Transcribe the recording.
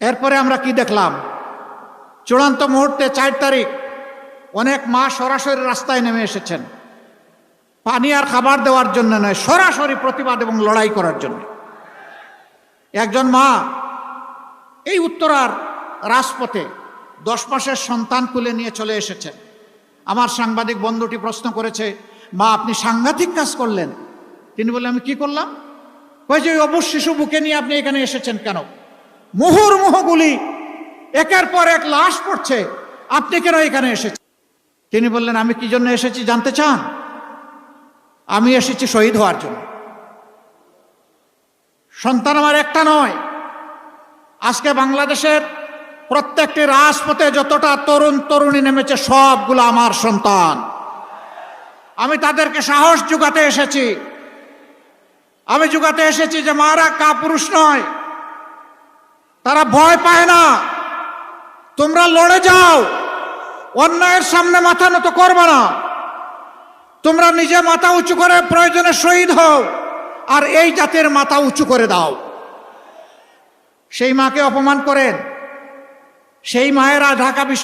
এরপরে আমরা কি দেখলাম? চূড়ান্ত মুহূর্তে 4 তারিখ অনেক মা সরাসরি রাস্তায় নেমে এসেছেন, পানি আর খাবার দেওয়ার জন্য নয়, সরাসরি প্রতিবাদ এবং লড়াই করার জন্য। একজন মা এই উত্তরার রাজপথে 10 মাসের সন্তান তুলে নিয়ে চলে এসেছেন। আমার সাংবাদিক বন্ধুটি প্রশ্ন করেছে, মা আপনি সাংঘাতিক কাজ করলেন। তিনি বললেন, আমি কি করলাম? ওই যে অবুঝ শিশু বুকে নিয়ে আপনি এখানে এসেছেন কেন? মুহুর্মুহু গুলি, একের পর এক লাশ পড়ছে, আপনি কেন এখানে এসেছেন? তিনি বললেন, আমি কি জন্য এসেছি জানতে চান? আমি এসেছি শহীদ হওয়ার জন্য। সন্তান আমার একটা নয়। আজকে বাংলাদেশের প্রত্যেকটি রাজপথে যতটা তরুণ তরুণী নেমেছে সবগুলো আমার সন্তান। আমি তাদেরকে সাহস জোগাতে এসেছি। আমি জোগাতে এসেছি যে মারা কাপুরুষ নয়, তারা ভয় পায় না। তোমরা লড়ে যাও, অন্যায়ের সামনে মাথা নত করবে না। তোমরা নিজে মাথা উঁচু করে প্রয়োজনে শহীদ হও, আর এই জাতির মাথা উঁচু করে দাও। সেই মাকে অপমান করেন, সেই মায়েরা ঢাকা